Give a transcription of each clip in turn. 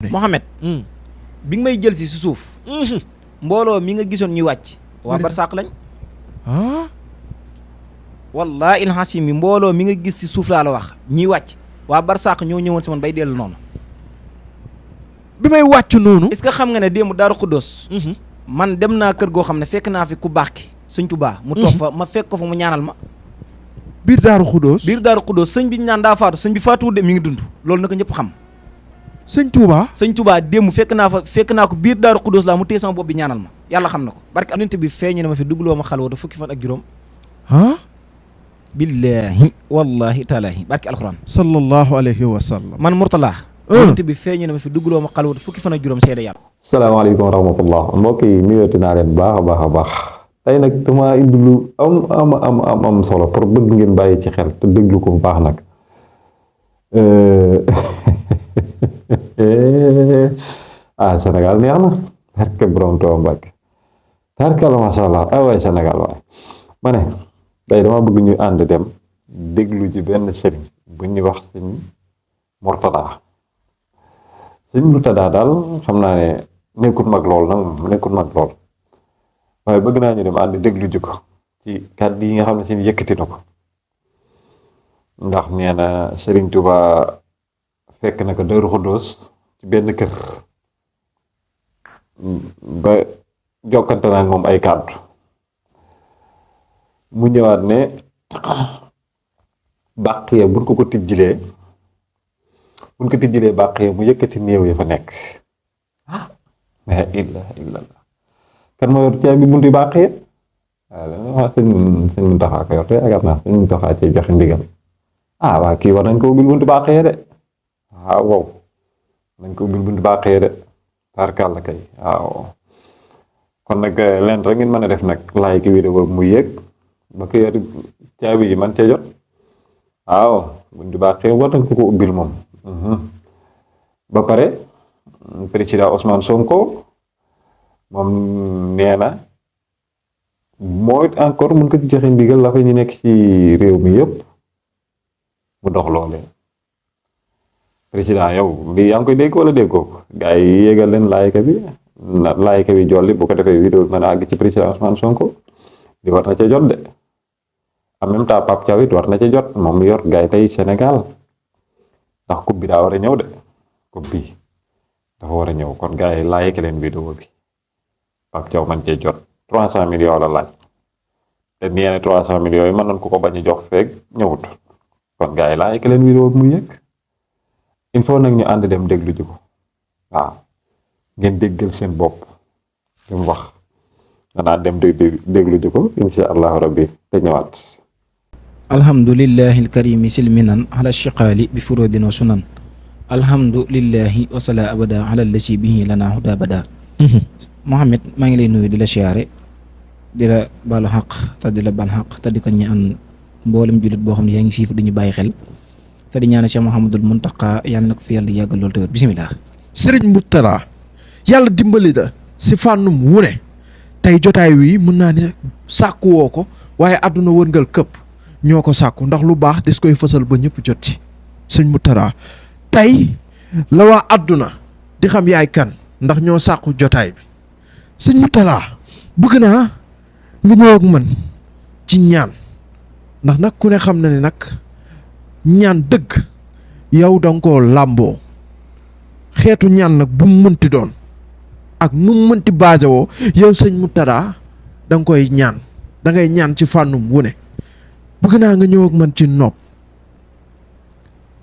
Mohamed bi nga may jël si suuf mbooloo mi nga gisoon ñuy wàcc waa barsàq lañ wallahi ilhasim mi mbooloo mi nga gis si suuf laa la wax ñuy wàcc waa barsàq ñoo ñëwoon si man bay dellu noonu bi may wàcc noonu est-ce que xam nga ne démb Daaru Xuddoos man dem naa kër goo xam ne fekk naa fi ku baax ki sëñ Tuubaa mu toog fa ma fekk ko fa mu ñaanal ma biir Daaru Xuddoos sëñ bi ñu naan daa faatu sëñ bi faatuwul de mi ngi dund loolu na ko ñëpp xam sëñ Touba démb fekk naa ko biir Daaru Xuddoos laa mu téye sama bopp bi ñaanal ma yàlla xam na ko barke am nit bi feeñu ne ma fi dugloo ma xalwata fukki fan ak juróom billaahi wallahi taalaahi barke alxuraan sallallahu alayhi wa sallam man Murtala nit bi feeñu ne ma fi dugloo ma xalwata fukki fan ak juróom seede yàlla salaamaaleykum wa rahmatullah mbokk yi nuyooti naa leen baax a baax tey nag dama indi lu am solo pour bëgg ngeen bàyyi ci xel te déglu ko bu baax nag Sénégal neex na barke borom Tuuba Mbàkke tarkala masha Allah waay Sénégal waay ma ne tey dama bëgg ñu ànd dem déglu ji benn sëriñ bu ñuy wax sëñ Murtada daal xam naa ne nekkul mag lool nag moom nekkul mag lool waaye bëgg naa ñu dem ànd déglu ji ko ci kàddu yi nga xam ne si yëkkati na ko ndax nee na Sëriñ Tuuba fekk na ko Daaru Xuddoos ci benn kër ba jokkante naa moom ay kàddu mu ñëwaat ne bàq ya buñ ko tijjilee bàq ya mu yëkkati néew ya fa nekk la ilaha illallah kan moo yor caabi bunti bàq ya waaw sëñ Muntaxa ko yor te yaakaar naa sëñ Muntaxa ci joxe ndigal waa kii war nañ ko ubbil bunti bàq ya de waaw nañ ko ubbil bunti bàq ya de tarkalla kay waaw kon nag leen rek ngeen mën a def nag like vidéo mu yéeg ba ko yor caabi yi man cee jot waaw bunti bàq ya war nañ ko ubbil moom ba pare président Ousmane Sonko moom nee na mooy encore mun ko ci joxe ndigal la fa ñu nekk ci réew mi yëpp mu dox loolee président yow lii yaa ngi koy dégg wala déggoo ko gars yi yéegal leen laayka bi jolli bu ko defee vidéo bi mën a àgg ci président Ousmane Sonko di war na ca jot de en même temps Pape Thiaw it war na ca jot moom yor gars yi tey Sénégal ndax coupe bi daa war a ñëw de coupe bi dafa war a ñëw kon gars yi laayka leen vidéo bi Pape Thiaw man cee jot 300 millions la laaj te nee na 300 millions yi mën nañ ko bañ a jox feeg ñëwut kon gars yi laayka leen vidéo bi mu yëg il faut nag ñu ànd dem déglu ji ko waaw ngeen déggal seen bopp li mu wax danaa dem déglu ji ko insha allahu rabbi te ñëwaat alhamdulillahi alkarimi silminan ala shiqaali bi furudin wa sunan alhamdulillahi wasala abada ala lasi bihi lana huda bada Mohamed maa ngi lay nuyu di la siyaare di la baalu xaq te di la ban xaq te di ko ñaan mboolem jullit boo xam ne yaa ngi siif dañu bàyyi xel te di ñaanal Cheikh Mouhamadul Muntaqa yàlla na ko fi yàlla yàggal loolu te wér bisimilah. Sëriñ Murtada yàlla dimbali la si fànnum wu ne tey jotaay wi mën naa ne sàkku woo ko waaye àdduna wërngal këpp ñoo ko sàkku ndax lu baax des koy fësal ba ñëpp jot ci sëñ Murtada tey la waa àdduna di xam yaay kan ndax ñoo sàkku jotaay bi sëñ Murtada bëgg naa nga ñëw ak man ci ñaan ndax nag ku ne xam na ne nag ñaan dëgg yow danga koo làmboo xeetu ñaan nag bu mu mënti doon ak nu mu mënti basé woo yow sëñ Murtada danga koy ñaan dangay ñaan ci fànnum wu ne bëgg naa nga ñëw ak man ci nopp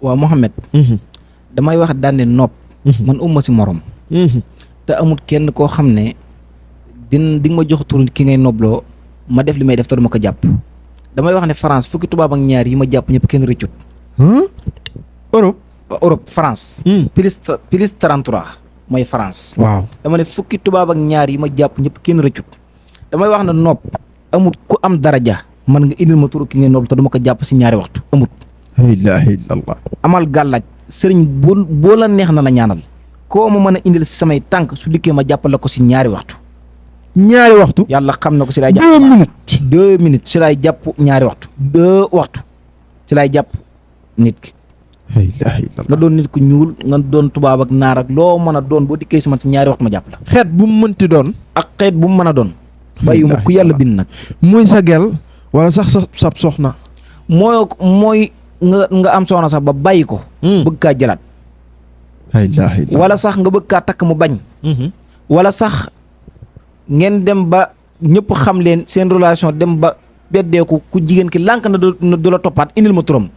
waaw Mohamed damay wax daane nopp man umma si morom te amul kenn koo xam ne di nga ma jox tur ki ngay nobloo ma def li may def te duma ko jàpp damay wax ne France fukki tubaab ak ñaar yi ma jàpp ñëpp kenn rëccut Europe France plus 33 mooy France waaw dama ne fukki tubaab ak ñaar yi ma jàpp ñëpp kenn rëccut damay wax ne nopp amul ku am daraja man nga indil ma turu ki ngay noble te duma ko jàpp si ñaari waxtu amut la ilaha illallah amal gàllaaj sëriñ boo la neex na la ñaanal koo ma mën a indil si samay tànk su dikkee ma jàppale ko si ñaari waxtu yàlla xam na ko si laay jàpp 2 minutes si laay jàpp ñaari waxtu 2 waxtu si laay jàpp nit ki la ilaha illallah. nga doon nit ku ñuul nga doon tubaab ak naar ak loo mën a doon boo dikkee si man si ñaari waxtu ma jàpp la. xeet bu mu mënti doon. ak xeet bu mu mën a doon. bàyyiwuma ku yàlla bind nag. muy sa gel wala sax sa sab soxna. mooy nga am soxna sax ba bàyyi ko. bëgg kaa jëlaat. la ilaha illallah. wala sax nga bëgg kaa takk mu bañ. wala sax ngeen dem ba ñëpp xam leen seen relation dem ba beddeeku ku jigéen ki lànk na du la toppaat indil ma turam.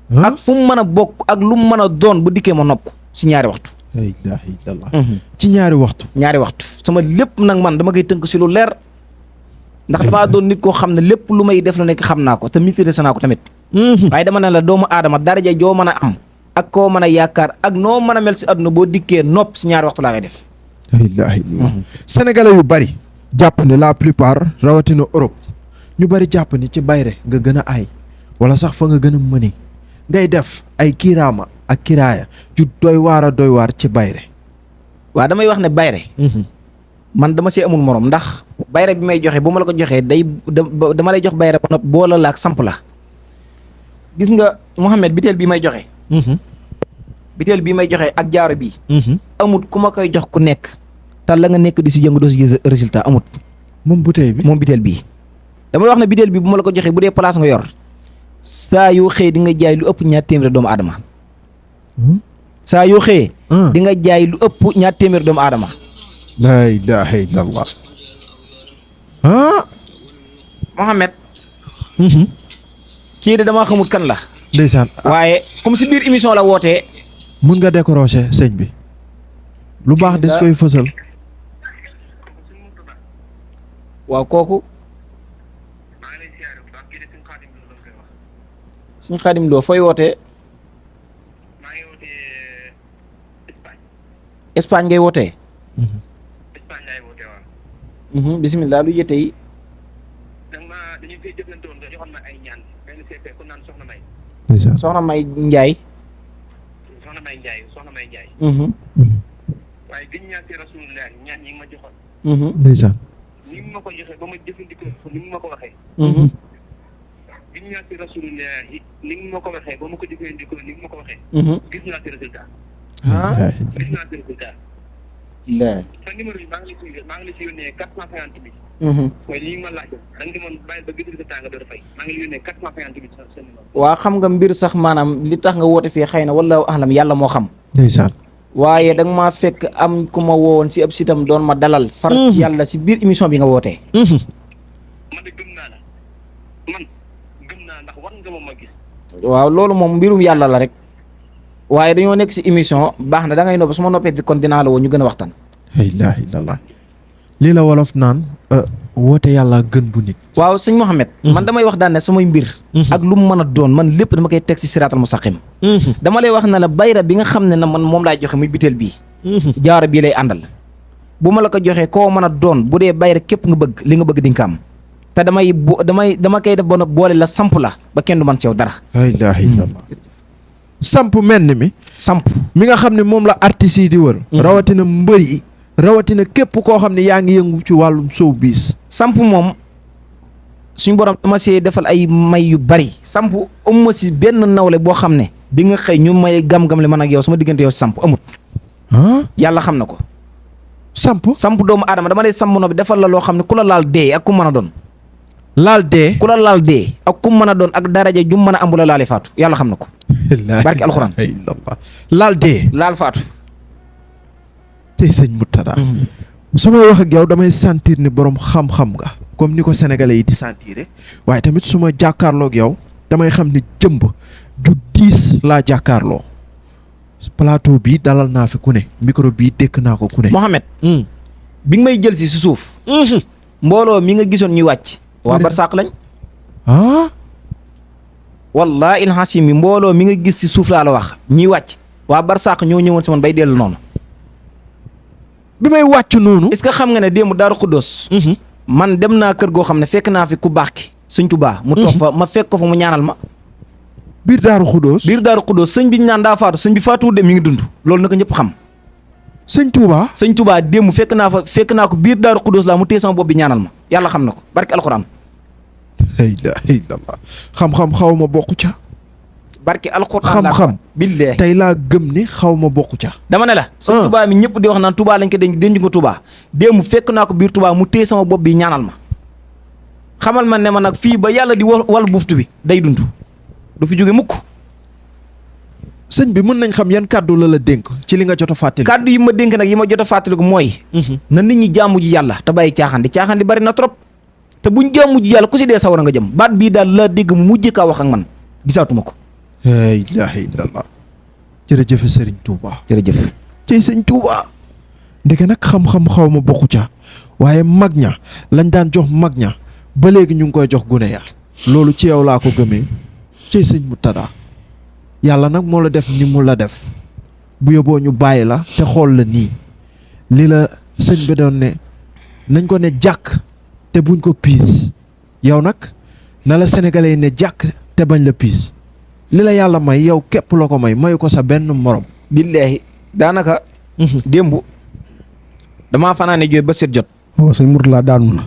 ak fu mu mën a bokk ak lu mu mën a doon bu dikkee ma nopp ko si ñaari waxtu. la ilaha illallah. ci ñaari waxtu. ñaari waxtu sama lépp nag man dama koy tënk si lu leer. ndax damaa doon nit koo xam ne lépp lu may def lu nekk xam naa ko te maîtrise naa ko tamit. waaye dama ne la doomu aadama daraja joo mën a am. ak koo mën a yaakaar ak noo mën a mel si àdduna boo dikkee nopp si ñaari waxtu laa koy def. la ilaha illallah. sénégalais yu bari. jàpp ne la plupart rawatina Europe ñu bari jàpp ni ci bayre nga gën a aay wala sax fa nga gën a mëni ngay def ay kiiraama ak kiraaya ju doy waar ci bayre. waaw damay wax ne bayre man dama see amul morom ndax bayre bi may joxe bu ma la ko joxee dama lay jox bayre ba noppi boole la ak samp la. gis nga Mouhamed biteel bii may joxe. biteel bii may joxe ak jaaro bii. amut ku ma koy jox ku nekk. te la nga nekk di si yëngu doo si gis résultat amut. moom bouteille bi moom biteel bii. damay wax ne biteel bii bu ma la ko joxee bu dee place nga yor saa yoo xëyee di nga jaay lu ëpp ñaar téeméer doomu aadama. saa yoo xëyee. di nga jaay lu ëpp ñaar téeméer doomu aadama. la ilaha illallah. Mohamed. kii de damaa xamul kan la. ndeysaan. waaye comme si biir émission la wootee. mun nga décrocher sëñ bi. lu baax des koy fësal. waaw kooku. suñu Xaadim Lo fooy wootee. Espagne ngay wootee. bisimilah lu yëte yi. soxna May Njaay. waaye gën ñaa ci rasulullah ñaan ñi nga ma joxoon. ndeysaan. ni nga ma ko joxee ba ma jëfandikoo ni nga ma ko waxee. gën ñaa ci rasulullah ni nga ma ko waxee ba ma ko jëfandikoo ni nga ma ko waxee. gis naa ci résultat. gis naa ci résultat. sa numéro yi maa ngi la ci yónnee 450 bi. mooy li nga ma laaj da nga demoon bàyyi ba gis résultat nga door a fay maa ngi la yónnee 450 bi sa numéro. waa xam nga mbir sax maanaam li tax nga woote fii xëy na wala ahlam yàlla moo xam. ndeysaan. waaye da nga maa fekk am ku ma woowoon si ab sitam doon ma dalal. far yàlla si biir émission bi nga wootee. man de gëm naa la man gëm naa ndax war nga ma gis. waaw loolu moom mbirum yàlla la rek. waaye dañoo nekk si émission baax na da ngay noppi su ma noppee kon dinaa la woo ñu gën a waxtaan. la ilaha illallah. lii la wolof naan woote yàlla gën bu nit. waaw sëñ Mouhamed. man damay wax daan ne samay mbir. ak lu mu mën a doon man lépp dama koy teg si siraatal mustaqim. dama lay wax ne la bayra bi nga xam ne na man moom laay joxe muy biteel bii. jaaro bii lay àndal. bu ma la ko joxee koo mën a doon bu dee bayra képp nga bëgg li nga bëgg di nga ko am. te dama koy def ba boole la samp la ba kenn du man si yow dara. la ilaha illallah. samp mel ni mi. samp mi nga xam ne moom la artistes yi di wër. rawatina mbër yi. rawatina képp koo xam ne yaa ngi yëngu ci wàllum showbiz. samp moom suñu borom dama see defal ay may yu bari. samp amuma si benn nawle boo xam ne bi nga xëy ñu may gam-gam le man ak yow sama diggante yow samp amut. yàlla xam na ko. samp doomu aadama dama lay samp no bi defal la loo xam ne ku la laal dee ak ku mën a doon. laal dee. ku la laal dee ak ku mën a doon ak daraja ju mën a am bu la laale faatu yàlla xam na ko. barki alxuraan. laal dee. laal faatu. tey sëñ Murtada. su may wax ak yow damay sentir ni borom xam-xam nga. comme ni ko sénégalais yi di sentir waaye tamit su ma jàkkaarloog yow damay xam ni jëmb ju diis laa jàkkaarloo. plateau bii dalal naa fi ku ne micro bii dékk naa ko ku ne. Mohamed. bi nga may jël si suuf. mbooloo mi nga gisoon ñuy wàcc. waa barsàq lañ. wallaahi ilhasim mi mbooloo mi nga gis si suuf laa la wax ñiy wàcc. waa barsàq ñoo ñëwoon si man bay dellu noonu. bi may wàcc noonu. est-ce que xam nga ne démb Daaru Xuddoos. man dem naa kër goo xam ne fekk naa fi ku baax ki Sëñ Tuubaa mu toog fa ma fekk ko fa mu ñaanal ma. biir Daaru Xuddoos. sëñ bi ñu naan daa faatu sëñ bi faatuwul de mi ngi dund loolu naka ñëpp xam. sëñ Tuubaa démb fekk naa ko biir Daaru Xuddoos laa mu téye sama bopp bi ñaanal ma yàlla xam na ko barke alxuraan. la ilaha illallah xam-xam xaw ma bokku ca. barki alxuraan xam-xam billaahi tey laa gëm ni xaw ma bokku ca. dama ne la sëñ Touba mi ñëpp di wax naan Touba lañ ko denc ko Touba démb fekk naa ko biir Touba mu téye sama bopp bi ñaanal ma xamal ma ne ma nag fii ba yàlla di wal buftu bi day dund du fi jóge mukk. sëñ bi mën nañ xam yan kàddu la dénk ci li nga jot a fàttali. kàddu yi ma dénk nag yi ma jot a fàttaliku mooy. na nit ñi jaamu ji yàlla te bàyyi caaxaan di bari na trop te buñ jaamu ji yàlla ku si dee sawara nga jëm baat bii daal laa dégg mu mujj kaa wax ak man gisaatuma ko. la ilaha illallah. jërëjëf Serigne Touba. jërëjëf. ci Serigne Touba. ndeke nag xam-xam xaw ma bokku ca waaye mag ña lañ daan jox mag ña ba léegi ñu ngi koy jox gune ya loolu ci yow laa ko gëmee ci sëñ Murtada yàlla nag moo la def ni mu la def bu yóbboo ñu bàyyi la te xool la nii li la sëñ bi doon ne nañ ko ne jàkk te buñ ko piis yow nag na la sénégalais yi ne jàkk te bañ la piis li la yàlla may yow képp la ko may mayu ko sa benn morom. billaahi daanaka. démb damaa fanaane jooy ba set jot. oh sëñ Murtada daanu na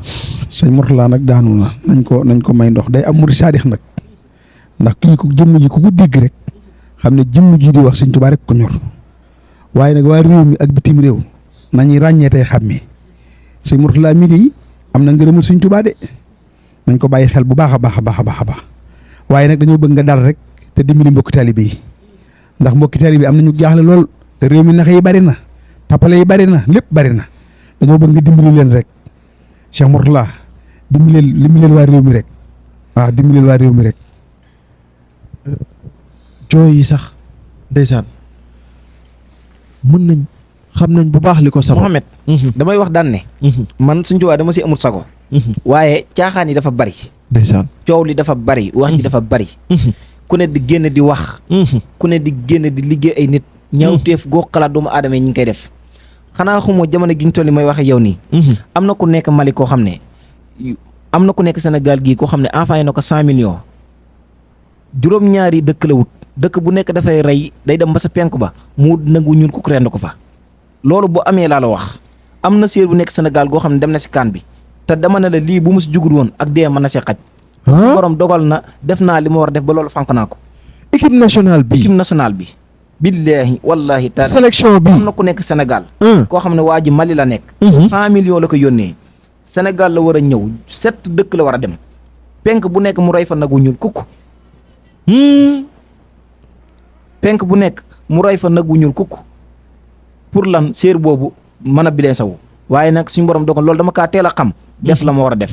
sëñ Murtada nag daanu na nañ ko may ndox day am murid saadix nag ndax kii ku jëmm ji ku ko dégg rek xam ne jëmm ji di wax sëñ Tuubaa rek ko ñor waaye nag waa réew mi ak bitim réew nañuy ràññee tey xàmmee sëñ Murtada mii de am na ngërëmul sëñ Tuubaa de nañ ko bàyyi xel bu baax a baax a baax a baax a baax waaye nag dañoo bëgg nga dal rek te dimbali mbokki taalibe yi ndax mbokki taalibe yi am nañu jaaxle lool te réew mi nax yi bari na tappale yi bari na lépp bari na dañoo bëgg nga dimbali leen rek Cheikh Murtada dimbali leen waa réew mi rek waaw dimbali leen waa réew mi rek. jooy yi sax ndeysaan mën nañ xam nañ bu baax li ko sabab. Mohamed. damay wax daan ne. man suñ Tuubaa dama si amul sago. waaye caaxaan yi dafa bari. ndeysaan coow li dafa bari wax ji dafa bari. ku ne di génn di wax. ku ne di génn di liggéey ay nit. ñaawteef goo xalaat doomu aadama yi ñu ngi koy def. xanaa xumoo jamono gi ñu toll may waxe yow nii. am na ku nekk Mali koo xam ne. am na ku nekk Sénégal gii koo xam ne envoyé na ko 100 millions. juróom-ñaari dëkk la wut dëkk bu nekk dafay rey day dem ba sa penk ba mu nangu ñuul ku rend ko fa. loolu bu amee laa la wax am na séer bu nekk Sénégal goo xam ne dem na si kaan bi te dama ne la lii bu mu si jugul woon ak dee mën na see xaj. suñu borom dogal na def naa li ma war a def ba loolu fànk naa ko. équipe nationale bi équipe nationale bi. billaahi wallaahi taala sélection bi am na ku nekk Sénégal. koo xam ne waa ji Mali la nekk. 100 millions la ko yónnee. Sénégal la war a ñëw 7 dëkk la war a dem. penk bu nekk mu rey fa nagu ñuul kukk. penk bu nekk mu rey fa nagu ñuul kukk. pour lan séer boobu mën a bileen sawu waaye nag suñu borom dogal loolu dama kaa teel a xam. def la ma war a def.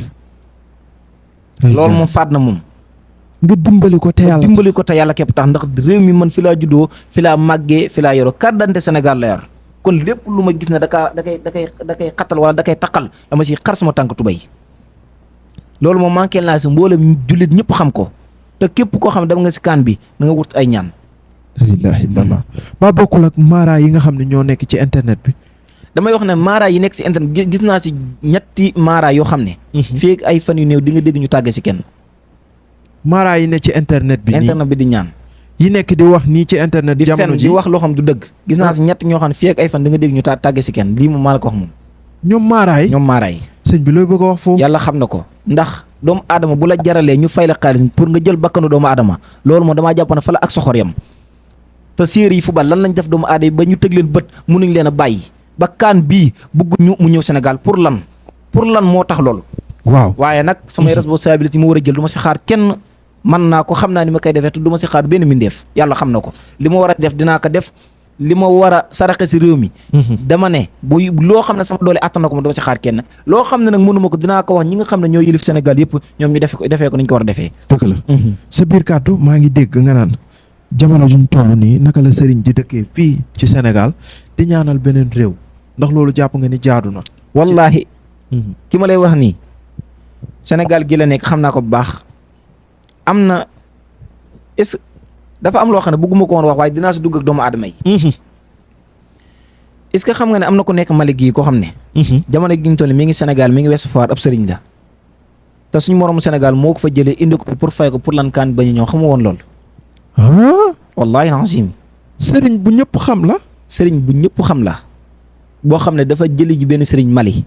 loolu moom faat na moom. nga dimbali ko te yàlla dimbali ko te yàlla képp tax ndax réew mi man fi laa juddoo fi laa màggee fi laa yoroo carte d'identité Sénégal la yor kon lépp lu ma gis ne da kay xatal wala da kay taqal dama si xar sama tànk tubay loolu moom manqué naa si mboolem jullit ñëpp xam ko te képp koo xam ne dem nga si kaan bi na nga wut ay ñaan. la ilaha illallah ba bokkul ak maara yi nga xam ne ñoo nekk ci internet bi. damay wax ne maara yi nekk si internet gis naa si ñetti maara yoo xam ne. fii ay fan yu néew di nga dégg ñu tàgge si kenn. maara yi ne ci internet bi. internet bi di ñaan. yi nekk di wax nii ci internet. jamono ji di wax loo xam du dëgg. gis naa si ñett ñoo xam ne fii ak ay fan di nga dégg ñu tàgge si kenn lii moom maa la ko wax moom. ñoom maara yi ñoom maara yi. sëñ bi looy bëgg a wax foofu. yàlla xam na ko ndax doomu aadama bu la jaralee ñu fay la xaalis pour nga jël bakkanu doomu aadama loolu moom damaa jàpp ne fa la ak soxor yam te séeréer yi football lan lañ def doomu aadama yi ba ñu tëg leen bët mënuñ leen a bàyyi ba kaan bii bëgguñu mu ñëw Sénégal pour lan moo tax loolu. waaw waaye nag samay responsabilité yi ma war a jël du ma si xaar kenn man naa ko xam naa ni ma koy defee te du ma si xaar benn mindeef yàlla xam na ko li ma war a def dinaa ko def li ma war a saraxe si réew mi. dama ne bu loo xam ne sama doole attan na ko ma dama si xaar kenn loo xam ne nag mënuma ko dinaa ko wax ñi nga xam ne ñoo yilif Sénégal yëpp ñoom ñu defee ko ni ñu ko war a defee. dëgg la sa biir kàddu maa ngi dégg nga naan jamono juñ toll nii naka la sëriñ di dëkkee fii ci Sénégal di ñaanal beneen réew ndax loolu jàpp nga ni jaadu na. wallaahi ki ma lay wax nii Sénégal gi la nekk xam naa ko bu baax am na est-ce dafa am loo xam ne bëgguma ko woon wax waaye dinaa si dugg ak doomu aadama yi. est-ce que xam nga ne am na ku nekk Mali gii koo xam ne. jamono gi ñu toll mi ngi Sénégal mi ngi Ouest Foire ab sëriñ la. te suñu moromu Sénégal moo ko fa jëlee indi ko pour fay ko pour lan kaan bañ a ñëw xamu woon lool. wallaahi azim. sëriñ bu ñëpp xam la. sëriñ bu ñëpp xam la. boo xam ne dafa jëli ji benn sëriñ Mali.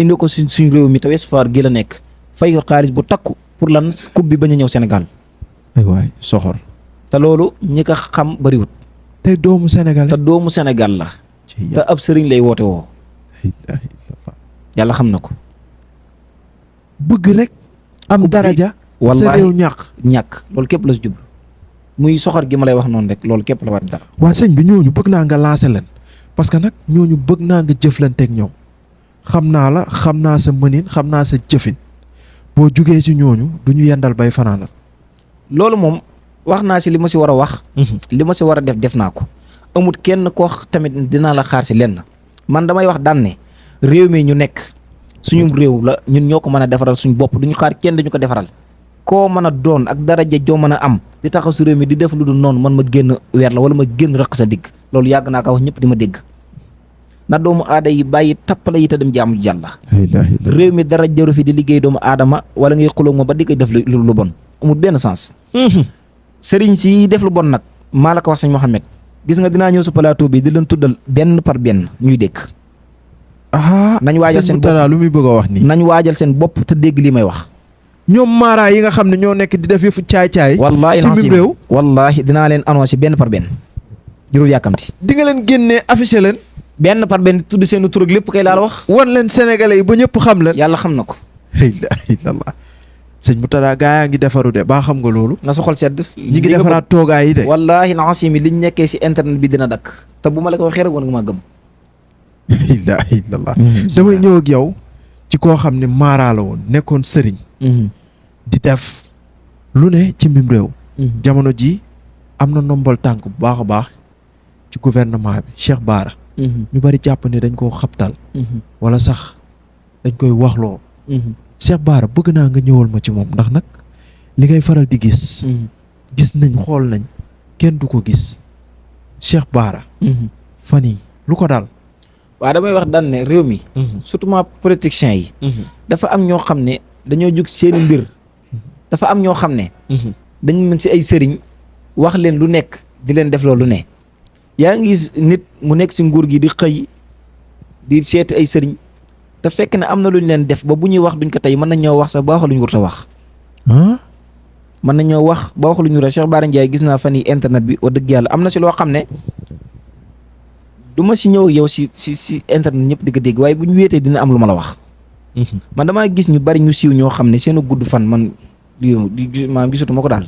indi ko suñ réew mi te Ouest Foire gi la nekk. fay ko xaalis bu takku pour lan coupe bi bañ a ñëw Sénégal. ay waay soxor. te loolu ñi ko xam bariwut tey doomu Sénégal te doomu Sénégal la te ab sëriñ lay woote woo yàlla xam na ko bëgg rek am daraja sa wallaahi réew ñàkk loolu képp la si jublu muy soxor gi ma lay wax noonu rek loolu képp la war dara waa sëñ bi ñooñu bëgg naa nga lancer leen parce que nag ñooñu bëgg naa nga jëflanteeg ñoom xam naa la xam naa sa mënin xam naa sa jëfin boo jugee ci ñooñu du ñu yendal bay fanaanal loolu moom wax naa si li ma si war a wax li ma si war a def naa ko amut kenn koo tamit dinaa la xaar si lenn man damay wax daan ne réew mi ñu nekk suñu réew la ñun ñoo ko mën a defaral suñu bopp duñu xaar kenn dañu ko defaral koo mën a doon ak daraja joo mën a am di taxaw su réew mi di def lu dul noonu man ma génn weer la wala ma génn rëq sa digg loolu yàgg naa ko wax ñëpp di ma dégg na doomu aada yi bàyyi tappale yi te dem jaamu Yàlla réew mi dara jaru fi di liggéey doomu aadama wala ngay xuloo ma ba di koy def lu bon amul benn sens sëriñ si def lu bon nag maa la ko wax sëñ Mouhamed gis nga dinaa ñëw sa plateau bi di leen tuddal benn par benn ñuy dégg nañ waajal seen bopp lu muy bëgg a wax nii nañ waajal seen bopp te dégg li may wax ñoom maara yi nga xam ne ñoo nekk di def yëfu caay-caay wallaahi ci biir réew wallaahi dinaa leen annoncé benn par benn jurul yàkkamti di nga leen génnee affiché leen benn par benn tudd seen tur ak lépp kay laa la wax wan leen sénégalais yi ba ñëpp xam leen yàlla xam na ko la ilaha illallah sëñ Murtada gaa yaa ngi defaru de baa xam nga loolu na sa xol sedd ñi ngi defaraat toogaay yi de wallaahi lancim yi liñ nekkee si internet bi dina dakk te bu ma la ko waxee rek war nga maa gëm la ilaha illallah damay ñëw ak yow ci koo xam ne maaraa la woon nekkoon sëriñ di def lu ne ci mbim réew jamono ji am na ndombal tànk bu baax a baax ci gouvernement bi Cheikh Bara ñu bari jàpp ne dañ koo xabtal wala sax dañ koy waxloo Cheikh Bara bëgg naa nga ñëwal ma ci moom ndax nag li ngay faral di gis nañ xool nañ kenn du ko gis Cheikh Bara fan yi lu ko daal waaw damay wax daan ne réew mi surtout ma politiciens yi dafa am ñoo xam ne dañoo jug seeni mbir dafa am ñoo xam ne dañ mën si ay sëriñ wax leen lu nekk di leen def loolu ne yaa ngi gis nit mu nekk si nguur gi di xëy di seeti ay sëriñ te fekk ne am na lu ñu leen def ba bu ñuy wax duñ ko tey mën nañ ñoo wax sax ba wax lu ñu wut a wax mën nañ ñoo wax ba wax lu ñu wut a Cheikh Bara Ndiaye gis naa fan yi internet bi wax dëgg yàlla am na si loo xam ne du ma si ñëw ak yow si internet ñëpp di ko dégg waaye bu ñu wéetee dina am lu ma la wax man damaa gis ñu bari ñu siiw ñoo xam ne seen gudd fan man di maanaam gisatuma ko daal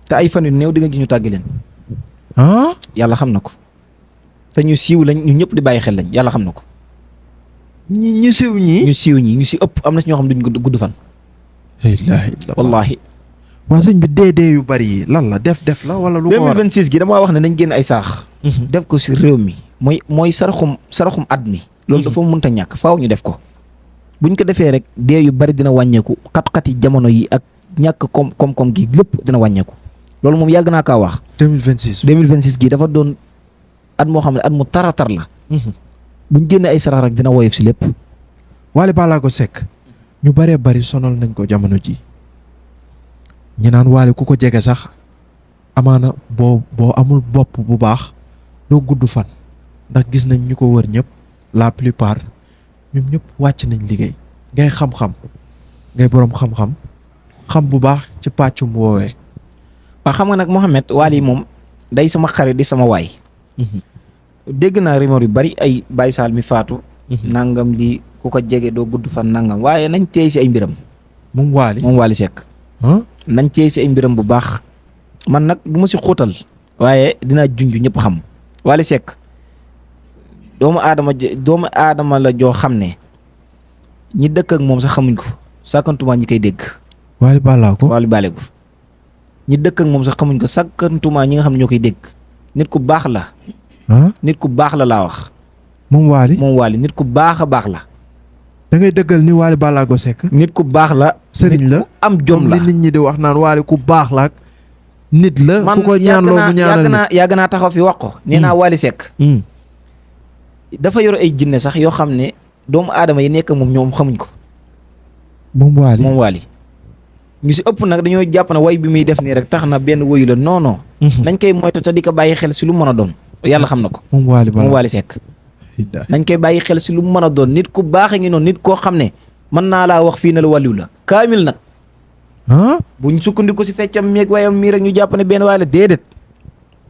te ay fan yu néew di nga gis ñu tàggi leen yàlla xam na ko te ñu siiw lañ ñu ñëpp di bàyyi xel lañ yàlla xam na ko ñu siiw ñii ñu siiw ñi ñu si ëpp am na si ñoo xam duñ gudd fan wallaahi waa sëñ bi dee yu bari yi lan la def la wala lu ko war 2026 gi damaa wax ne nañ génn ay sarax def ko si réew mi mooy saraxum at mi loolu dafa mënta ñàkk faaw ñu def ko buñ ko defee rek dee yu bari dina wàññeeku xat-xati jamono yi ak ñàkk koom-koom gi lépp dina wàññeeku loolu moom yàgg naa kaa wax 2026 gi dafa doon at moo xam ne at mu taratar la buñ génnee ay sarax rek dina woyof si lépp Wally Ballago Seck ñu baree bari sonal nañ ko jamono ji ñu naan Wally ku ko jege sax amaana boo amul bopp bu baax doo gudd fan ndax gis nañ ñu ko wër ñëpp la plupart ñoom ñëpp wàcc nañ liggéey ngay xam-xam ngay boroom xam-xam xam bu baax ci pàccum woowee waaw xam nga nag Mouhamed Wally moom day sama xarit di sama waay dégg naa rumeur yu bari ay Baye Sall mi faatu nangam lii ku ko jege doo gudd fan nangam waaye nañ teey si ay mbiram moom Wally Seck nañ teey si ay mbiram bu baax man nag du ma si xóotal waaye dinaa junj ñëpp xam Wally Seck doomu aadama la joo xam ne ñi dëkk ak moom sax xamuñ ko sàkkantuma ñi koy dégg Wally Ballago ñi dëkk ak moom sax xamuñ ko sàkkantuma ñi nga xam ne ñoo koy dégg nit ku baax la nit ku baax la laa wax moom Wally nit ku baax a baax la da ngay dëggal ni Wally Ballago Seck nit ku baax la sëriñ la am jom la li nit ñi di wax naan Wally ku baax la ak nit la ku ko ñaan loo mu ñaanal yàgg naa taxaw fi wax ko nee naa Wally Seck dafa yor ay jinne sax yoo xam ne doomu aadama yi nekk moom ñoom xamuñ ko moom Wally ñu si ëpp nag dañoo jàpp ne way bi muy def nii rek tax na benn woyu la non nañ koy moytu te di ko bàyyi xel si lu mën a doon yàlla xam na ko moom Wally Seck nañ koy bàyyi xel si lu mu mën a doon nit ku baax a ngi noonu nit koo xam ne mën naa laa wax fii ne la wàlliw la kaamil nag ah buñ sukkandiku si feccam meeg waayam mii rek ñu jàpp ne benn waay la déedéet.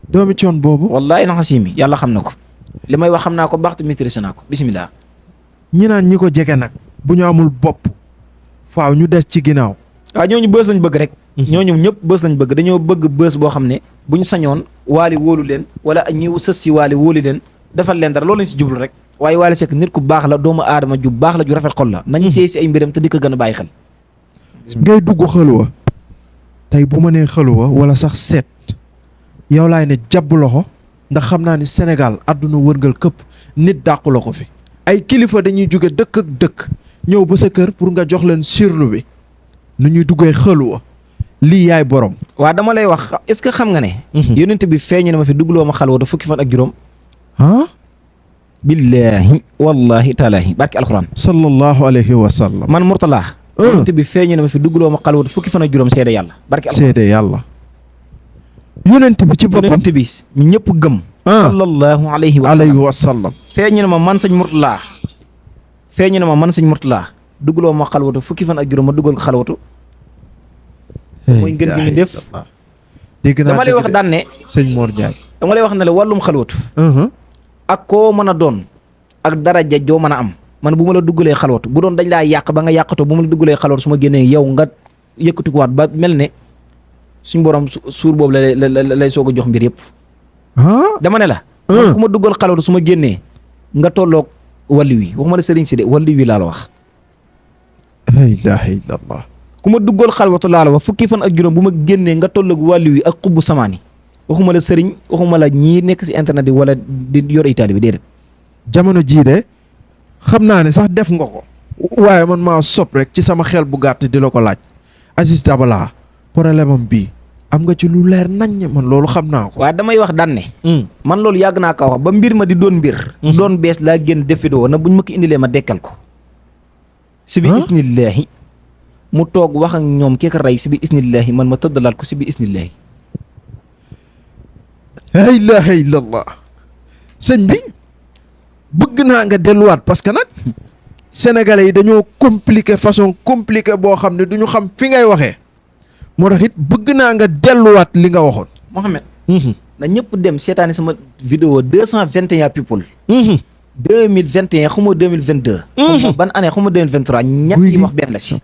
doomi coon boobu. wallahi na xasimi yàlla xam na ko li may wax xam naa ko baax te maîtrise naa ko bisimilah. ñi naan ñi ko jege nag bu ñu amul bopp faaw ñu des ci ginnaaw. waaw ñooñu bës lañ bëgg rek. ñooñu ñëpp bës lañ bëgg dañoo bëgg bës boo xam ne buñ sañoon waali wóolu leen wala ñi sës si waali wóolu leen defal leen dara loolu lañ si jublu rek waaye Wally Seck nit ku baax la doomu aadama ju baax la ju rafet xol la. nañu téye si ay mbiram te di ko gën a bàyyi xel. ngay dugg xëluwa tey bu ma nee xëluwa wala sax seet yow laay ne jàpp loxo ndax xam naa ni Sénégal àdduna wërngal këpp nit dàqu la ko fi. ay kilifa dañuy jóge dëkk ak dëkk ñëw ba sa kër pour nga jox leen sirlu bi nu ñuy duggee xëluwa lii yaay borom. waa dama lay wax est-ce que xam nga ne. yonent bi feeñu na ma fi duggloo ma xalwatu fukki fan ak juróom. ah. billaahi wallaahi taalaahi barki alxuraan. sallallahu alayhi wa sallam. man Mourtala. yonent bi feeñu na ma fi duggloo ma xalwatu fukki fan ak juróom seede yàlla. barki alxuraan seede yàlla. yonent bi ci boppam yonent bi ñu ñëpp gëm. sallallahu alayhi wa sallam. feeñu na ma man sëñ Mourtala. feeñu na ma man sëñ Mourtala. duggloo ma xalwatu fukki fan ak juróom ma duggal ko xalwatu. mooy ngeen gi mi def. dégg naa dama lay wax daan ne. sëñ Mor Ndiaye. dama lay wax ne la wàllum xalwatu. ak koo mën a doon. ak daraja joo mën a am. man bu ma la duggalee xalwatu bu doon dañ laa yàq ba nga yàqatoo bu ma la duggalee xalwatu su ma génnee yow nga yëkkatikuwaat ba mel ne suñ borom suur boobu lay soog a jox mbir yëpp. dama ne la. man ku ma duggal xalwatu su ma génnee nga tolloog wàllu wi waxuma la sëriñ si de wàllu wi laa la wax. la ilaha illallah. ku ma duggal xalwatu laa la wax fukki fan ak juróom bu ma génnee nga tolloog wàllu wi ak xubbu samaani waxuma la sëriñ waxuma la ñii nekk si internet bi wala di yor ay taalibe bi déedéet. jamono jii de xam naa ne sax def nga ko. waaye man maa sopp rek ci sama xel bu gàtt di la ko laaj. Aziz Dabala problème am bii am nga ci lu leer naññ man loolu xam naa ko. waaw damay wax daan ne. man loolu yàgg naa ko wax ba mbir ma di doon mbir. doon bees laa génn def vidéo na buñ ma ko indilee ma dekkal ko. si bi isnillahi mu toog wax ak ñoom ki ko rey si bi isnillahi man ma tëddalaat ko si bi isnillahi. la ilaha illallah. sëñ bi bëgg naa nga delluwaat parce que nag sénégalais yi dañoo compliqué façon compliqué boo xam ne duñu xam fi ngay waxee moo tax it bëgg naa nga delluwaat li nga waxoon. Mohamed. na ñëpp dem seetaani sama vidéo 221 people. 2021 xuma 2022. xuma ban année xuma 2023 ñett yi wax benn la si.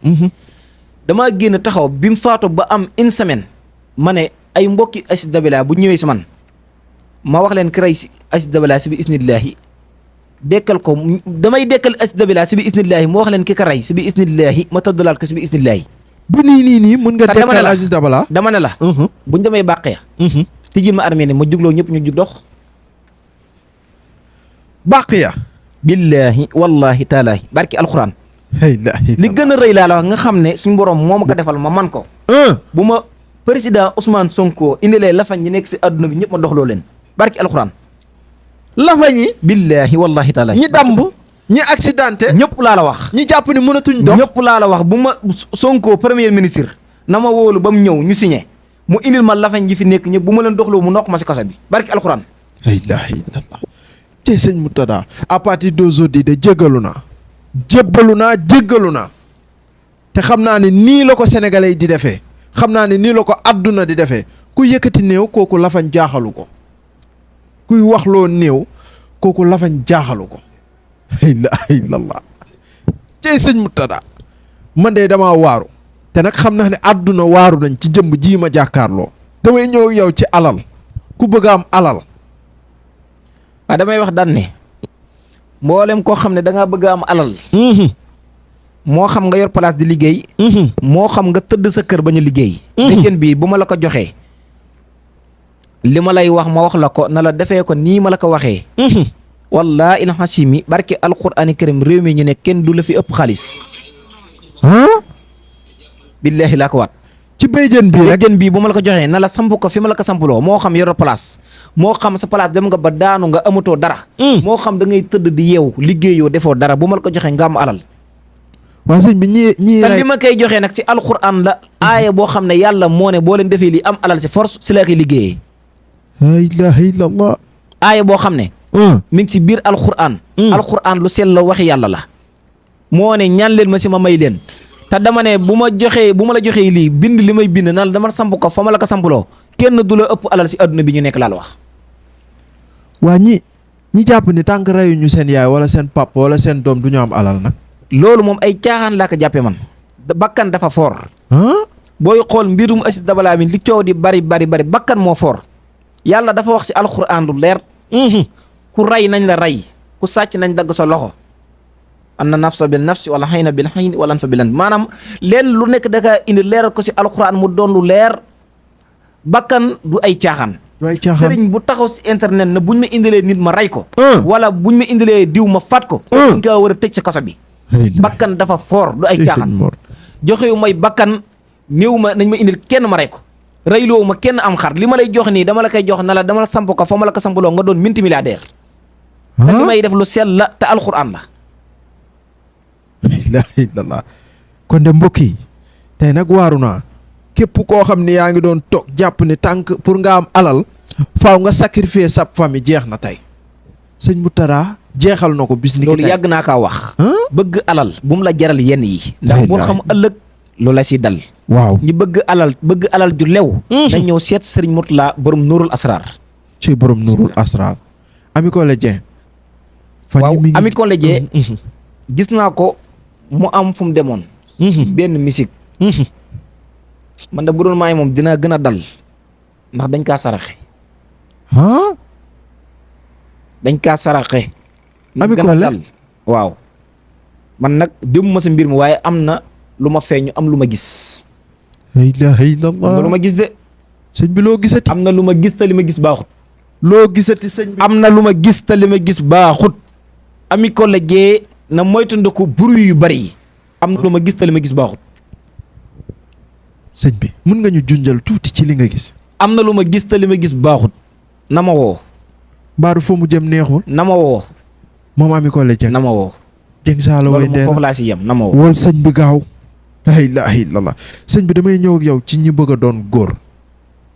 damaa génn taxaw bi mu faatu ba am une semaine. ma ne ay mbokki Aziz Dabala bu ñëwee si man ma wax leen ki rey si Aziz Dabala si bi isnillahi dekkal ko damay dekkal Aziz Dabala si bi isnillahi ma wax leen ki ka rey si bi isnillahi ma tëddalaat ko si bi isnillahi. bu nii mën nga dekkal Aziz Dabala. dama ne la. buñ demee bàqee. tijjil ma armée ne ma jugloo ñëpp ñu jug dox. bàqiya. billaahi wallaahi taalaahi barki alxuraan. li gën a rëy laa la wax nga xam ne suñu borom moo ma ko defal ma man ko. bu ma président Ousmane Sonko indilee lafañ ñi nekk si àdduna bi ñëpp ma doxloo leen barki alxuraan. lafañ yi. billaahi wallaahi taalaahi. ñi damb ñi accidenté. ñëpp laa la wax. ñi jàpp ni mënatuñ dox. ñëpp laa la wax bu ma Sonko premier ministre na ma wóolu ba mu ñëw ñu signé mu indil ma lafañ yi fi nekk ñëpp bu ma leen doxloo mu nokk ma si kaso bi barki alxuraan. la ilaha illallah. ci sëñ Moutada à partir d'aujourd'hui de jéggalu naa. jéggalu naa. te xam naa ne nii la ko sénégalais yi di defee. xam naa ne nii la ko àdduna di defee ku yëkkati néew kooku lafañ jaaxalu ko. kuy wax loo néew kooku lafañ jaaxalu ko. la ilaha illallah. ci sëñ Moutada man de damaa waaru. te nag xam naa ne àdduna waaru nañ ci jëmm jii ma jàkkaarloo. damay ñëw yow ci alal ku bëgg a am alal. waaw damay wax daan ne mboolem koo xam ne da ngaa bëgg a am alal. moo xam nga yor place di liggéey. moo xam nga tëdd sa kër bañ a liggéey. déggeen bii bu ma la ko joxee li ma lay wax ma wax la ko na la defee ko nii ma la ko waxee. wallaahi il hasimi barke alqur'ani karim réew mi ñu ne kenn du la fi ëpp xaalis. billaahi laa ko waat. ci béyjën bii rek béyjën bii bu ma la ko joxee na la samp ko fi ma la ko sampuloo moo xam yor place moo xam sa place dem nga ba daanu nga amatoo dara. moo xam da ngay tëdd di yeewu liggéeyoo defoo dara bu ma la ko joxee nga am alal. waa sëñ bi ñii te li ma koy joxee nag si alquran la. aaya boo xam ne yàlla moo ne boo leen defee lii am alal si force si la koy liggéeyee. la ilaha illallah. aaya boo xam ne. mi ngi si biir alquran. alquran lu sell la waxi yàlla la. moo ne ñaan leen ma si ma may leen. te dama ne bu ma la joxee lii bind li may bind naan dama samp ko fa ma la ko sampuloo kenn du la ëpp alal si adduna bi ñu nekk laa la wax. waa ñi jàpp ni tànk reyuñu seen yaay wala seen papa wala seen doom du ñu am alal nag. loolu moom ay caaxaan laa ko jàppee man. bakkan dafa foor. booy xool mbirum Aziz Dabala mi li coow di bari bakkan moo foor. yàlla dafa wax si alxuraan lu leer. ku rey nañ la rey ku sàcc nañ dagg sa loxo. anna nafsa bil nafsi wala xayna bil xayni wala anfa bil anf maanaam leen lu nekk da kaa indi leeral ko si alxuraan mu doon lu leer. bakkan du ay caaxaan. sëriñ bu taxaw si internet na buñ ma indilee nit ma rey ko. wala buñ ma indilee diw ma faat ko. dañ kaa war a tëj sa kaso bi. bakkan dafa foor du ay caaxaan. joxewu may bakkan néew ma nañ ma indil kenn ma rey ko. reyloo ma kenn am xar li ma lay jox nii dama la koy jox na la dama la samp ko fa ma la ko sampaloo nga doon multimilliardaire. te li may def lu sell la te alxuraan la. la ilaha illallah kon de mbokk yi tey nag waaru naa képp koo xam ne yaa ngi doon toog jàpp ne tànk pour nga am alal faaw nga sacrifier sa famille jeex na tey sëñ Mourtada jeexal na ko bis ni ki tey loolu yàgg naa kaa wax. bëgg alal bu mu la jaral yenn yi. ndax boo xam ëllëg lu la si dal. waaw ñi bëgg alal ju lew. dañ ñëw seet sëriñ Mourtada borom Nuurul Asrar. ci borom Nuurul Asrar. Ami Collé Dieng. waaw Ami Collé Dieng gis naa ko mu am fu mu demoon. benn musique. man da bu doon maay moom dina gën a dal ndax dañ kaa saraxe. dañ kaa saraxe. Ami gën a dal waaw. man nag démuma sa mbir mi waaye am na lu ma feeñu am lu ma gis. la ilaha illallah am na lu ma gis de. sëñ bi loo gisati. am na lu ma gis te li ma gis baaxut. loo gisati sëñ bi. am na lu ma gis te li ma gis baaxut. Ami Collé Dieng na moytandiku bruit yu bari yi. am na lu ma gis te li ma gis baaxut. sëñ bi mun nga ñu junjal tuuti ci li nga gis. am na lu ma gis te li ma gis baaxut. na ma woo. mbaaru fa mu jëm neexul. na ma woo. moom Ami Collé Dieng. na ma woo. Dieng Saala way loolu foofu laa si yem na ma woo. wool sëñ bi gaaw. la ilaha illallah sëñ bi damay ñëw ak yow ci ñi bëgg a doon góor.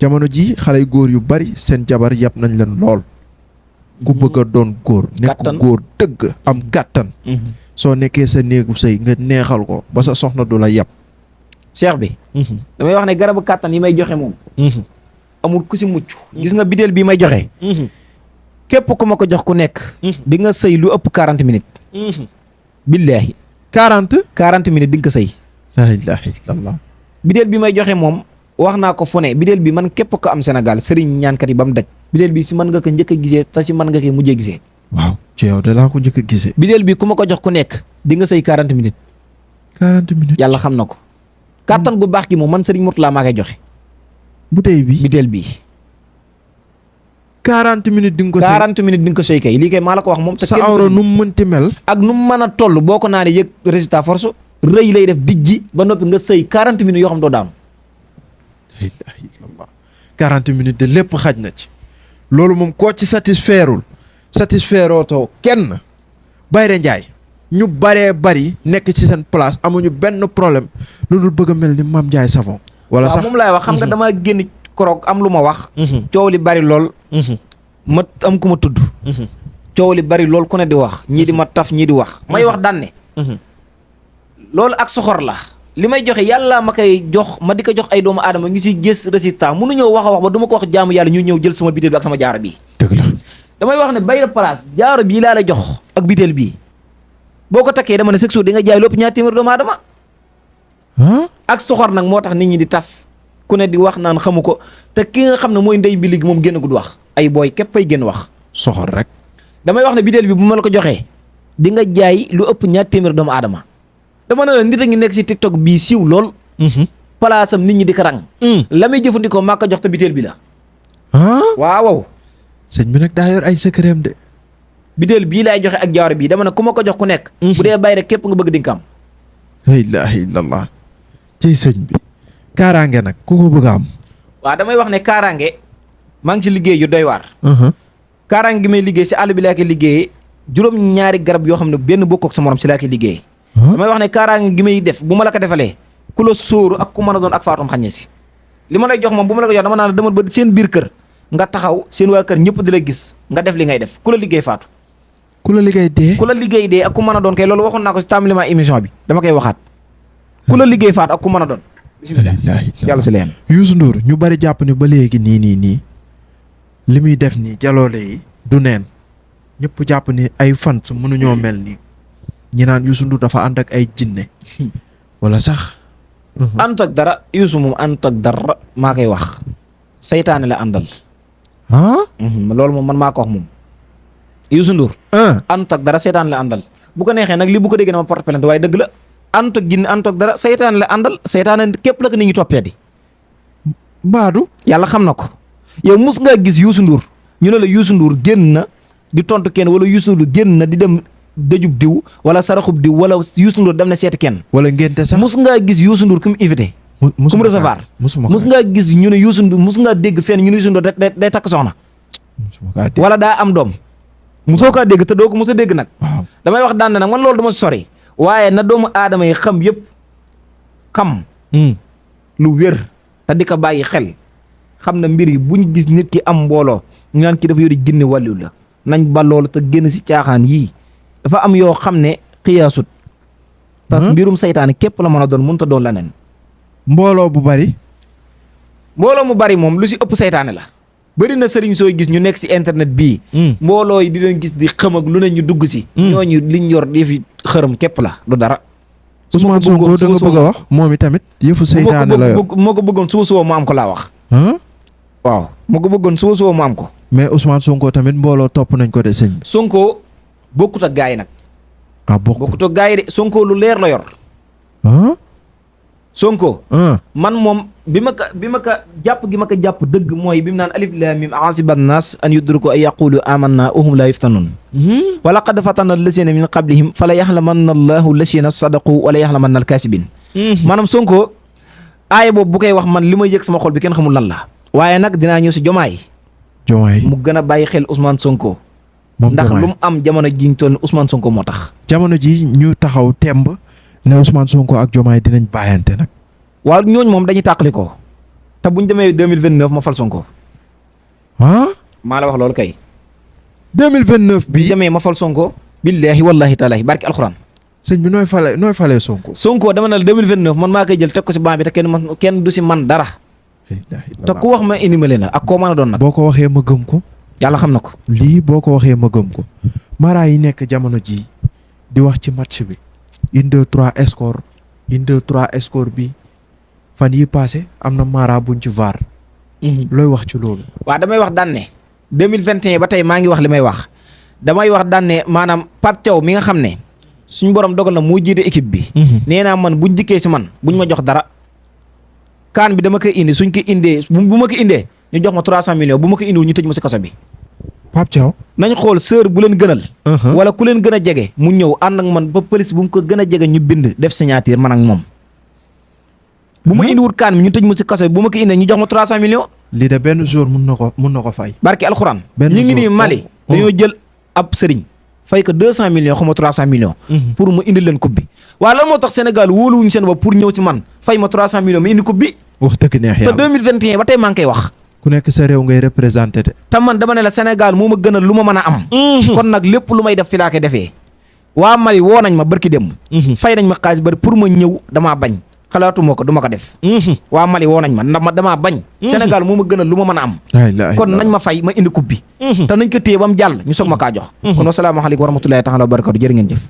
jamono ji xale góor yu bari seen jabar yàpp nañ leen lool. ku bëgg a doon góor. nekk góor dëgg am kàttan. soo nekkee sa néegu sëy nga neexal ko ba sa soxna du la yàpp. cheikh bi. damay wax ne garabu kàttan yi may joxe moom. amul ku si mucc. gis nga bideel bii may joxe. képp ku ma ko jox ku nekk. di nga sëy lu ëpp 40 minutes. billaahi. 40 minutes di nga ko sëy. la ilaha illallah. bideel bi may joxe moom wax naa ko fu ne bideel bi man képp ko am Sénégal sëriñ ñaankat yi ba mu daj. bideel bi si mën nga ko njëkk a gisee te si mën nga ko mujjee gisee. waaw ci yow de laa ko njëkk a gisee. bideel bi ku ma ko jox ku nekk di nga sëy 40 minutes. 40 minutes yàlla xam na ko. kàttan gu baax gi moom man sëriñ Mourtada maa koy joxe. bouteille bi bideel bi. 40 minutes di nga ko. 40 minutes di nga ko sëy kay lii kay maa la ko wax moom. te sa awra nu mu mënti mel. ak nu mu mën a toll boo ko naanee yëg résultat force rëy lay def dijji ba noppi nga sëy 40 minutes yoo xam doo daanu. la ilaha illallah 40 minutes de lépp xaj na ci. loolu moom koo ci satisfaireul satisfairotoo kenn. Bayre Njaay ñu baree bari nekk ci seen place amuñu benn problème lu dul bëgg a mel ni Mame Ndiaye Savon. wala sax moom laay wax xam nga damaa génn koroog am lu ma wax. coow li bari lool. ma am ku ma tudd. coow li bari lool ku ne di wax ñii di ma taf ñii di wax. may wax daan ne. loolu ak soxor la. li may joxe yàlla ma koy jox ma di ko jox ay doomu aadama ngi si gis résultat mënuñoo wax a wax ba du ma ko wax jaamu yàlla ñu ñëw jël sama biteel bi ak sama jaaro bii. dëgg la. damay wax ne Bayre place jaaro bii laa la jox ak biteel bii boo ko takkee dama ne chaque jour di nga jaay lépp ñaar téeméer doomu aadama. ak soxor nag moo tax nit ñi di taf ku ne di wax naan xamu ko te ki nga xam ne mooy ndey bi léegi moom génn gud wax ay booy képp fay génn wax. soxor rek. damay wax ne biteel bi bu ma la ko joxee di nga jaay lu ëpp ñaar téeméer doomu aadama. dama ne la nit a ngi nekk si TikTok bii siiw lool. palaasam nit ñi di ko rang. la muy jëfandikoo maa ko jox te biteel bi la. waaw. sëñ bi nag daa yor ay secret de. biteel bii laay joxe ak jaaro bii dama ne ku ma ko jox ku nekk. bu dee bay rek képp nga bëgg di nga am. la ilaha illallah. tey sëñ bi. kaaraange nag ku ko bëgg a am. waaw damay wax ne kaaraange maa ngi ci liggéey yu doy waar. kaaraange gi may liggéey si àll bi laa koy liggéeyee juróom-ñaari garab yoo xam ne benn bokkoo ak sa morom si laa koy liggéeyee. damay wax ne kaaraange gi may def bu ma la ko defalee ku la sóoru ak ku mën a doon ak faatum xaññe si li ma lay jox moom bu ma la ko jox dama naan demal ba seen biir kër nga taxaw seen waa kër ñëpp di la gis nga def li ngay def ku la liggéey faatu. ku la liggéey dee. ku la liggéey dee ak ku mën a doon kay loolu waxoon naa ko si tàmbali émission bi dama koy waxaat. ku la liggéey faat ak ku mën a doon bismillah yàlla si leen Youssou Ndour ñu bari jàpp ni ba léegi nii li muy def nii jaloole yi du neen ñëpp jàpp ni ay fans mënuñoo mel nii ñi naan Youssou Ndour dafa ànd ak ay jinne wala sax ànd ak dara Youssou moom ànd ak dara maa koy wax seytaane la àndal loolu moom man maa ko wax moom Youssou Ndour ànd ak dara seytaane la àndal bu ko neexee nag li bu ko déggee na ma porte plainte waaye dëgg la ànd ak jinne ànd ak dara seytaane la àndal seytaane képp la ko nit ñi toppee di mbaadu yàlla xam na ko yow mus ngaa gis Youssou Ndour ñu ne la Youssou Ndour génn na di tontu kenn wala Youssou Ndour génn na di dem dëjub diw wala saraxub diw wala Youssou Ndour dem na seeti kenn wala ngénte sax mus ngaa gis Youssou Ndour ku mu invité ku mu recevoir mus ngaa gis ñu ne Youssou Ndour mus ngaa dégg fenn ñu ne Youssou Ndour day takk soxna wala daa am doom musoo kaa dégg te doo ko mos a dégg nag damay wax daan nag man loolu dama sori waaye na doomu aadama yi xam yëpp xam lu wér te di ko bàyyi xel xam na mbir yi buñ gis nit ki am mbooloo ñu naan ki dafa yori jinne wàllu la nañ ba loolu te génn si caaxaan yii dafa am yoo xam ne xiyaasut parce que mbirum saytaane képp la mën a doon mënut a doon leneen mbooloo bu bari mbooloo mu bari moom lu si ëpp saytaane la bëri na sëriñ sooy gis ñu nekk si internet bii mbooloo yi di leen gis di xam ak lu ne ñu dugg si ñooñu liñ yor di fi xërëm képp la du dara Ousmane Sonko da nga bëgg a wax moom itamit yëfu saytaane la yor moo ko bëggoon suba mu am ko laa wax waaw moo ko bëggoon suba mu am ko mais Ousmane Sonko tamit mbooloo topp nañ ko de sëñ bi Sonko bokkut ak gaa yi nag bokkut ak gaa yi de Sonko lu leer la yor Sonko man moom bi ma ko jàpp gi ma ko jàpp dëgg mooy bi mu naan alif laam miim ahasiba an-naas an yudraku an yaqulu amanna wa hum laa yuftanun wa laqad fatanna allazina min qablihim fala yaxlamanna allahu allazina sadaqu wala yaxlamanna alkaasibin maanaam Sonko aaya boobu bu koy wax man li may yëg sama xol bi kenn xamul lan la waaye nag dinaa ñëw si jomaay mu gën a bàyyi xel Ousmane Sonko ndax lu mu am jamono ji ñu toll ni Ousmane Sonko moo tax jamono ji ñu taxaw temb ne Ousmane Sonko ak jomaay dinañ bàyyante nag waaw ñooñu moom dañuy tàqali ko te buñ demee 2029 ma fal Sonko maa la wax loolu kay 2029 bi demee ma fal Sonko billahi wallahi taalahi barki alxuraan sëñ bi nooy falee Sonko dama ne la 2029 man maa koy jël teg ko si banc bi te kenn du si man dara te ku wax ma indi ma leen ak koo mën a doon nag boo ko waxee ma gëm ko yàlla xam na ko lii boo ko waxee ma gëm ko mara yi nekk jamono ji di wax ci match bi 1-2-3 score 1-2-3 score bi fan yi passé am na mara buñ ci VAR looy wax ci loolu waaw damay wax daan ne 2021 ba tey maa ngi wax li may wax damay wax daan ne maanaam Pape Thiaw mi nga xam ne suñ borom dogal na moo jiite équipe bi nee naa man buñ dikkee si man buñ ma jox dara kaan bi dama koy indi suñ ko indee bu ma ko indee ñu jox ma 300 millions bu ma ko indiwul ñu tëj ma si kaso bi Pape Thiaw nañ xool sœur bu leen gënal wala ku leen gën a jege mu ñëw ànd ak man ba police bu mu ko gën a jege ñu bind def signature man ak moom bu ma indiwul kaan bi ñu tëj ma si kaso bi bu ma ko indee ñu jox ma 300 millions lii de benn jour mun na ko fay barki alxuraan benn ñu ngi nii jour. Mali dañoo jël ab sëriñ fay ko 200 millions xaw ma 300 millions pour mu indi leen coupe bi waaw lan moo tax Sénégal wóoluwuñu seen bopp pour ñëw si man fay ma 300 millions mu indi coupe bi wax dëgg neex te yàlla 2021 ba tey maa ngi koy wax ku nekk sa réew ngay représenté te te man dama ne la Sénégal moo ma gënal lu ma mën a am kon nag lépp lu may def fi laa koy defee waa Mali woo nañ ma barki dem fay nañ ma xaalis bari pour ma ñëw damaa bañ xalaatuma ko du ma ko def waa Mali woo nañ ma ndax ma damaa bañ Sénégal moo ma gënal lu ma mën a am kon nañ ma fay ma indi coupe bi te nañ ko téye ba mu jàll ñu soog ma kaa jox kon wasalaamaaleykum wa rahmatullahi taala wa barakatu jërë ngeen jëf